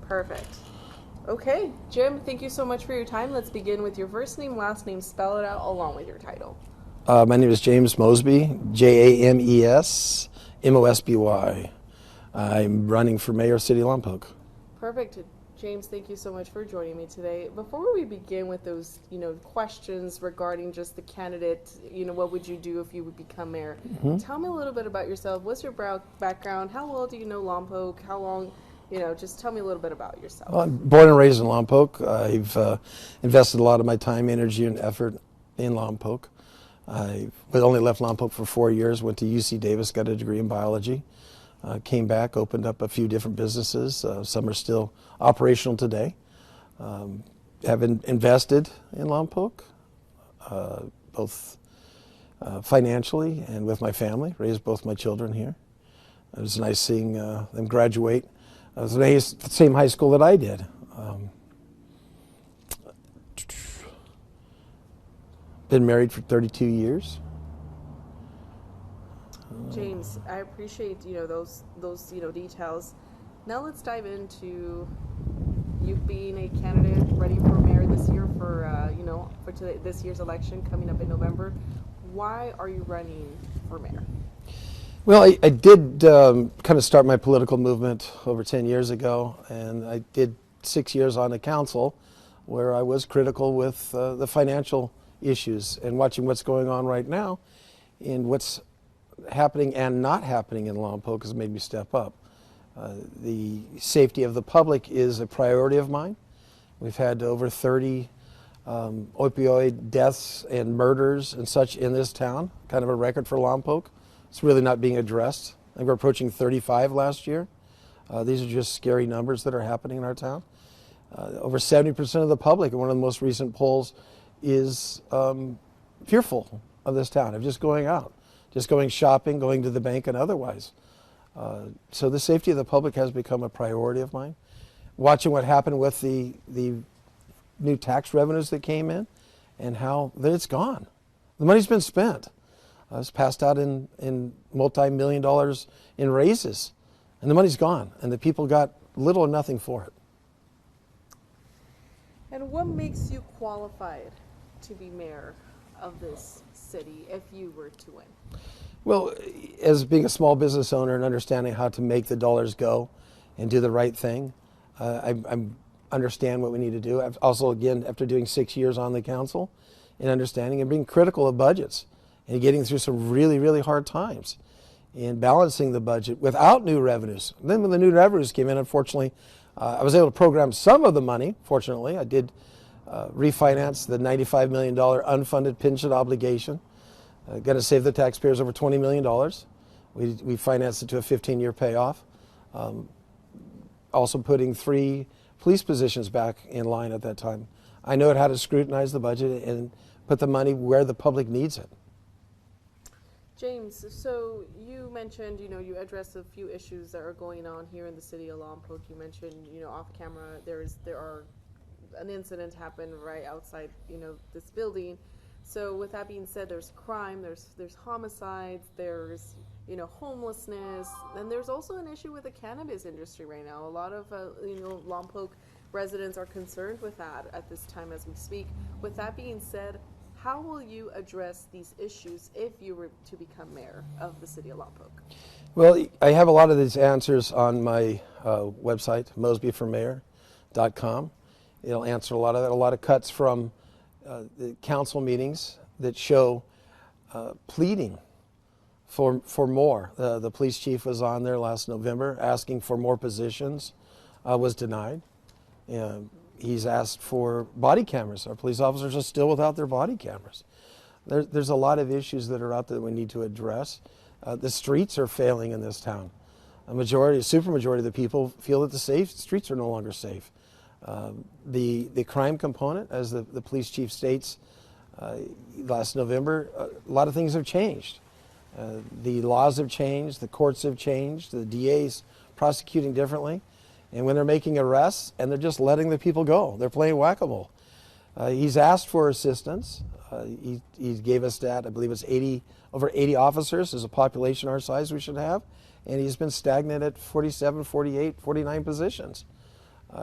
Perfect. Okay, Jim, thank you so much for your time. Let's begin with your first name, last name, spell it out along with your title. My name is James Mosby, James Mosby. I'm running for mayor of City of Lompoc. Perfect. James, thank you so much for joining me today. Before we begin with those, questions regarding just the candidate, what would you do if you would become mayor? Tell me a little bit about yourself. What's your background? How well do you know Lompoc? How long, just tell me a little bit about yourself. Well, I'm born and raised in Lompoc. I've invested a lot of my time, energy, and effort in Lompoc. I only left Lompoc for 4 years, went to UC Davis, got a degree in biology. Came back, opened up a few different businesses. Some are still operational today. Have invested in Lompoc, both financially and with my family. Raised both my children here. It was nice seeing them graduate. It was the same high school that I did. Been married for 32 years. James, I appreciate those details. Now let's dive into you being a candidate ready for mayor this year for this year's election coming up in November. Why are you running for mayor? Well, I did kind of start my political movement over 10 years ago, and I did 6 years on the council where I was critical with the financial issues, and watching what's going on right now and what's happening and not happening in Lompoc has made me step up. The safety of the public is a priority of mine. We've had over 30 opioid deaths and murders and such in this town, kind of a record for Lompoc. It's really not being addressed. I think we're approaching 35 last year. These are just scary numbers that are happening in our town. Over 70% of the public in one of the most recent polls is fearful of this town, of just going out, just going shopping, going to the bank, and otherwise. So the safety of the public has become a priority of mine. Watching what happened with the new tax revenues that came in and how it's gone. The money's been spent. It's passed out in multi-million dollars in raises, and the money's gone, and the people got little or nothing for it. And what makes you qualified to be mayor of this city if you were to win? Well, as being a small business owner and understanding how to make the dollars go and do the right thing, I understand what we need to do. I've also, again, after doing 6 years on the council, and understanding and being critical of budgets and getting through some really, really hard times and balancing the budget without new revenues. Then when the new revenues came in, unfortunately, I was able to program some of the money. Fortunately, I did refinance the $95 million unfunded pension obligation. Going to save the taxpayers over $20 million. We financed it to a 15-year payoff. Also putting 3 police positions back in line at that time. I know how to scrutinize the budget and put the money where the public needs it. James, so you mentioned, you addressed a few issues that are going on here in the city of Lompoc. You mentioned, off camera, an incident happened right outside, this building. So with that being said, there's crime, there's homicides, there's, homelessness, and there's also an issue with the cannabis industry right now. A lot of, Lompoc residents are concerned with that at this time as we speak. With that being said, how will you address these issues if you were to become mayor of the city of Lompoc? Well, I have a lot of these answers on my website, mosbyformayor.com. It'll answer a lot of that, a lot of cuts from the council meetings that show pleading for more. The police chief was on there last November asking for more positions, was denied. He's asked for body cameras. Our police officers are still without their body cameras. There's a lot of issues that are out there that we need to address. The streets are failing in this town. A supermajority of the people feel that the streets are no longer safe. The crime component, as the police chief states last November, a lot of things have changed. The laws have changed, the courts have changed, the DA's prosecuting differently. And when they're making arrests and they're just letting the people go, they're playing whack-a-mole. He's asked for assistance. He gave us that, I believe it's over 80 officers is a population our size we should have. And he's been stagnant at 47, 48, 49 positions.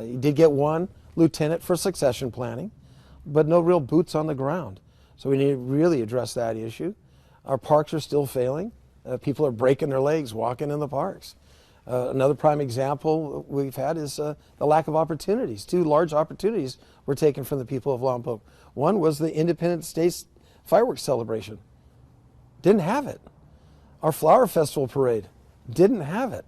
He did get one lieutenant for succession planning, but no real boots on the ground. So we need to really address that issue. Our parks are still failing. People are breaking their legs walking in the parks. Another prime example we've had is the lack of opportunities. 2 large opportunities were taken from the people of Lompoc. One was the Independence Day fireworks celebration. Didn't have it. Our flower festival parade didn't have it.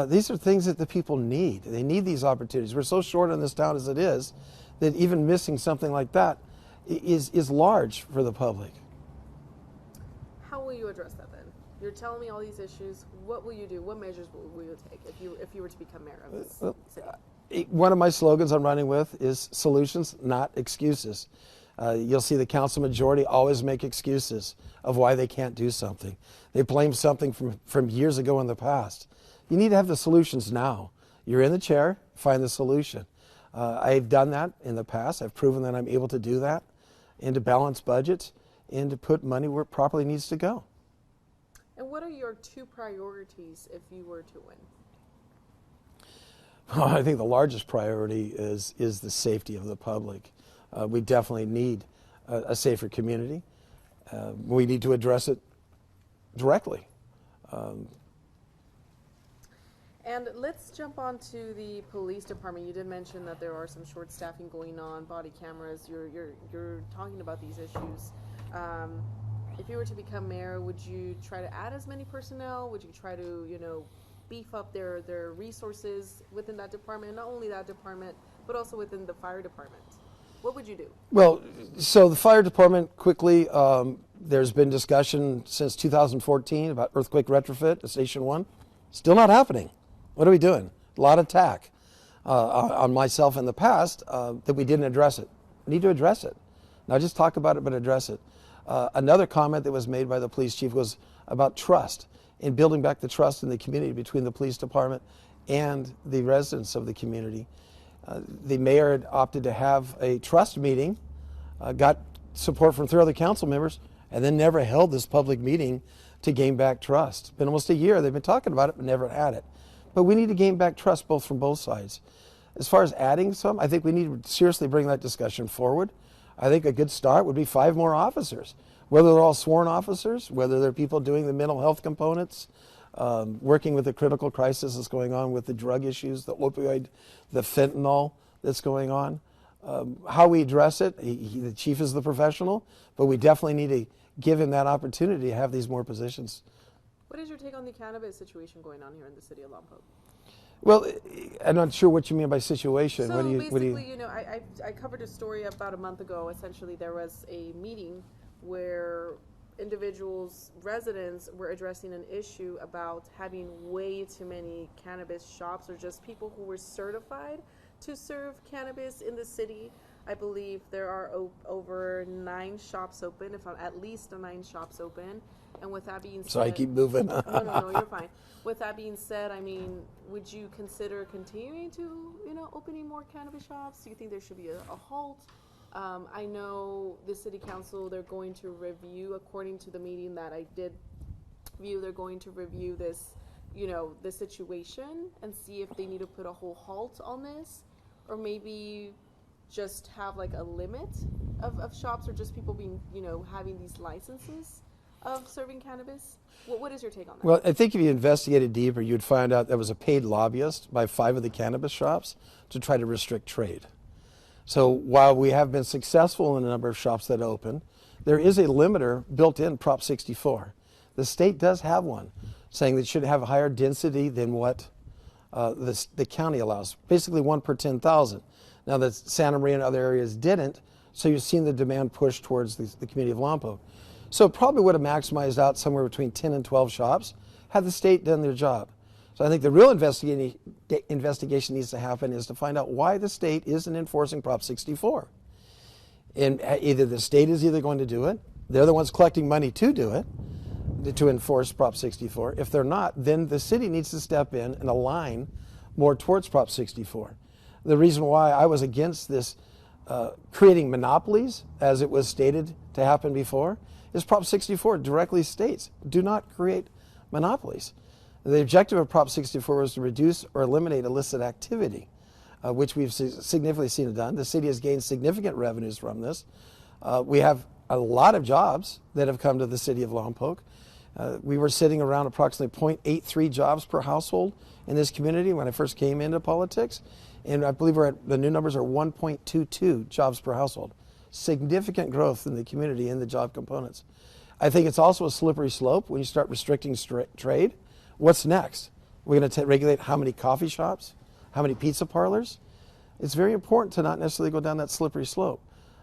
These are things that the people need. They need these opportunities. We're so short in this town as it is that even missing something like that is large for the public. How will you address that then? You're telling me all these issues. What will you do? What measures will you take if you were to become mayor of this city? One of my slogans I'm running with is solutions, not excuses. You'll see the council majority always make excuses of why they can't do something. They blame something from years ago in the past. You need to have the solutions now. You're in the chair, find the solution. I've done that in the past. I've proven that I'm able to do that, and to balance budgets, and to put money where it properly needs to go. And what are your 2 priorities if you were to win? Well, I think the largest priority is the safety of the public. We definitely need a safer community. We need to address it directly. And let's jump on to the police department. You did mention that there are some short staffing going on, body cameras. You're talking about these issues. If you were to become mayor, would you try to add as many personnel? Would you try to, beef up their resources within that department? Not only that department, but also within the fire department. What would you do? Well, so the fire department, quickly, there's been discussion since 2014 about earthquake retrofit at Station 1. Still not happening. What are we doing? A lot of attack on myself in the past that we didn't address it. We need to address it. Not just talk about it, but address it. Another comment that was made by the police chief was about trust, and building back the trust in the community between the police department and the residents of the community. The mayor had opted to have a trust meeting, got support from 3 other council members, and then never held this public meeting to gain back trust. It's been almost a year. They've been talking about it, but never had it. But we need to gain back trust from both sides. As far as adding some, I think we need to seriously bring that discussion forward. I think a good start would be 5 more officers, whether they're all sworn officers, whether they're people doing the mental health components, working with the critical crisis that's going on with the drug issues, the opioid, the fentanyl that's going on. How we address it, the chief is the professional, but we definitely need to give him that opportunity to have these more positions. What is your take on the cannabis situation going on here in the city of Lompoc? Well, I'm not sure what you mean by situation. So what do you, basically, I covered a story about a month ago. Essentially, there was a meeting where individuals, residents, were addressing an issue about having way too many cannabis shops, or just people who were certified to serve cannabis in the city. I believe there are over 9 shops open, if not at least 9 shops open. And with that being said, so I keep moving. No, you're fine. With that being said, I mean, would you consider continuing to, opening more cannabis shops? Do you think there should be a halt? I know the city council, they're going to review, according to the meeting that I did view, they're going to review this, the situation and see if they need to put a whole halt on this, or maybe just have like a limit of shops, or just people being, having these licenses of serving cannabis. What is your take on that? Well, I think if you investigated deeper, you'd find out there was a paid lobbyist by 5 of the cannabis shops to try to restrict trade. So while we have been successful in a number of shops that open, there is a limiter built in Prop 64. The state does have one, saying that it should have a higher density than what the county allows, basically 1 per 10,000. Now that Santa Maria and other areas didn't, so you've seen the demand push towards the community of Lompoc. So it probably would have maximized out somewhere between 10 and 12 shops had the state done their job. So I think the real investigation needs to happen is to find out why the state isn't enforcing Prop 64. And either the state is going to do it, they're the ones collecting money to do it, to enforce Prop 64. If they're not, then the city needs to step in and align more towards Prop 64. The reason why I was against this creating monopolies, as it was stated to happen before, is Prop 64 directly states, do not create monopolies. The objective of Prop 64 was to reduce or eliminate illicit activity. which we've significantly seen it done. The city has gained significant revenues from this. We have a lot of jobs that have come to the city of Lompoc. We were sitting around approximately 0.83 jobs per household in this community when I first came into politics. And I believe the new numbers are 1.22 jobs per household. Significant growth in the community in the job components. I think it's also a slippery slope when you start restricting trade. What's next? We're going to regulate how many coffee shops, how many pizza parlors. It's very important to not necessarily go down that slippery slope,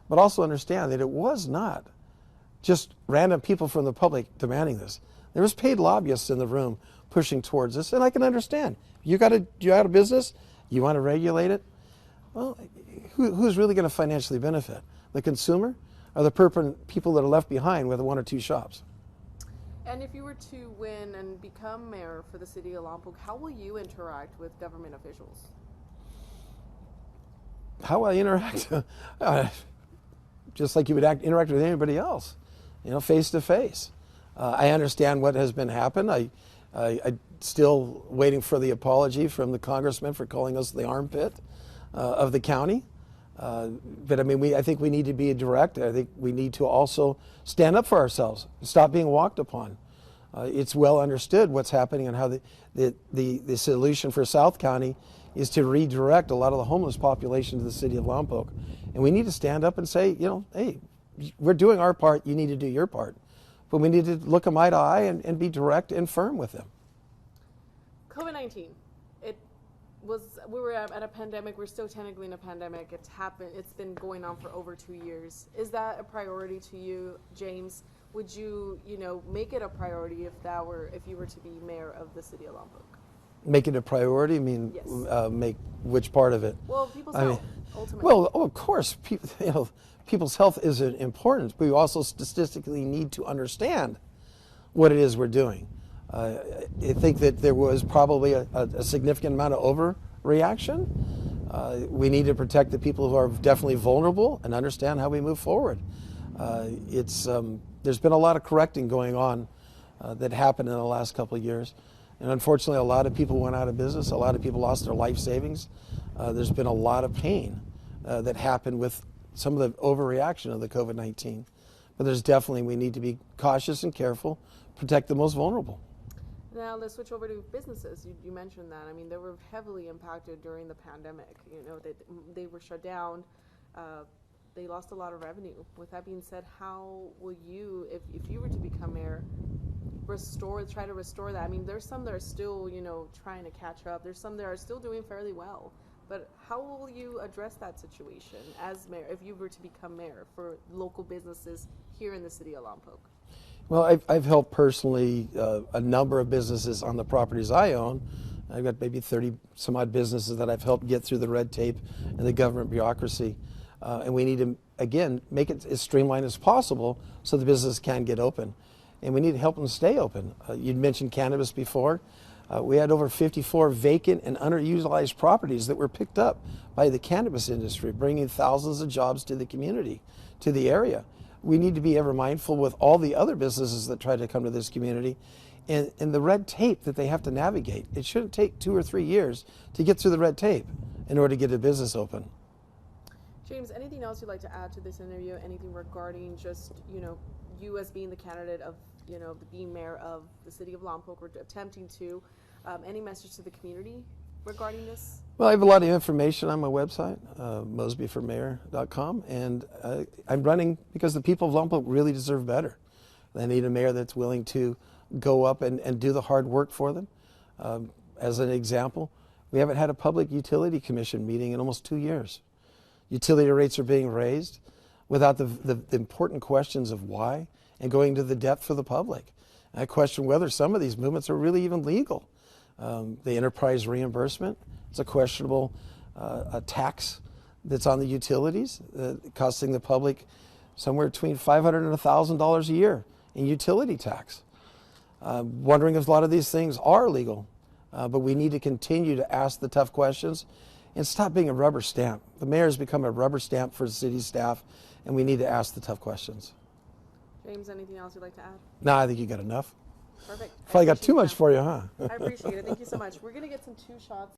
but also understand that it was not just random people from the public demanding this. There was paid lobbyists in the room pushing towards this, and I can understand. You're out of business, you want to regulate it. Well, who's really going to financially benefit? The consumer or the people that are left behind with one or two shops? And if you were to win and become mayor for the city of Lompoc, how will you interact with government officials? How will I interact? Just like you would interact with anybody else, face to face. I understand what has been happened. I still waiting for the apology from the congressman for calling us the armpit of the county. But I mean, I think we need to be direct. I think we need to also stand up for ourselves, stop being walked upon. It's well understood what's happening and how the solution for South County is to redirect a lot of the homeless population to the city of Lompoc. And we need to stand up and say, hey, we're doing our part, you need to do your part. But we need to look them eye to eye and be direct and firm with them. COVID-19, we were at a pandemic. We're still technically in a pandemic. It's happened. It's been going on for over 2 years. Is that a priority to you, James? Would you, make it a priority if you were to be mayor of the city of Lompoc? Make it a priority? I mean, yes. Make which part of it? Well, people's health, ultimately. Well, of course, people's health is important. But we also statistically need to understand what it is we're doing. I think that there was probably a significant amount of overreaction. We need to protect the people who are definitely vulnerable and understand how we move forward. There's been a lot of correcting going on that happened in the last couple of years. And unfortunately, a lot of people went out of business. A lot of people lost their life savings. There's been a lot of pain that happened with some of the overreaction of the COVID-19. But we need to be cautious and careful, protect the most vulnerable. Now let's switch over to businesses. You mentioned that. I mean, they were heavily impacted during the pandemic. They were shut down. They lost a lot of revenue. With that being said, how will you, if you were to become mayor, try to restore that? I mean, there's some that are still, trying to catch up. There's some that are still doing fairly well. But how will you address that situation as mayor, if you were to become mayor, for local businesses here in the city of Lompoc? Well, I've helped personally a number of businesses on the properties I own. I've got maybe 30 some odd businesses that I've helped get through the red tape and the government bureaucracy. And we need to, again, make it as streamlined as possible so the business can get open. And we need to help them stay open. You'd mentioned cannabis before. We had over 54 vacant and underutilized properties that were picked up by the cannabis industry, bringing thousands of jobs to the community, to the area. We need to be ever mindful with all the other businesses that try to come to this community and the red tape that they have to navigate. It shouldn't take 2 or 3 years to get through the red tape in order to get a business open. James, anything else you'd like to add to this interview? Anything regarding just, you as being the candidate of, being mayor of the city of Lompoc, or attempting to, any message to the community regarding this? Well, I have a lot of information on my website, mosbyformayor.com, and I'm running because the people of Lompoc really deserve better. They need a mayor that's willing to go up and do the hard work for them. As an example, we haven't had a public utility commission meeting in almost 2 years. Utility rates are being raised without the important questions of why and going to the depth for the public. I question whether some of these movements are really even legal. The enterprise reimbursement, it's a questionable a tax that's on the utilities, costing the public somewhere between $500 and $1,000 a year in utility tax. Wondering if a lot of these things are legal, but we need to continue to ask the tough questions and stop being a rubber stamp. The mayor has become a rubber stamp for the city staff, and we need to ask the tough questions. James, anything else you'd like to add? No, I think you got enough. Perfect. Probably got too much for you, huh? I appreciate it. Thank you so much. We're going to get some 2 shots.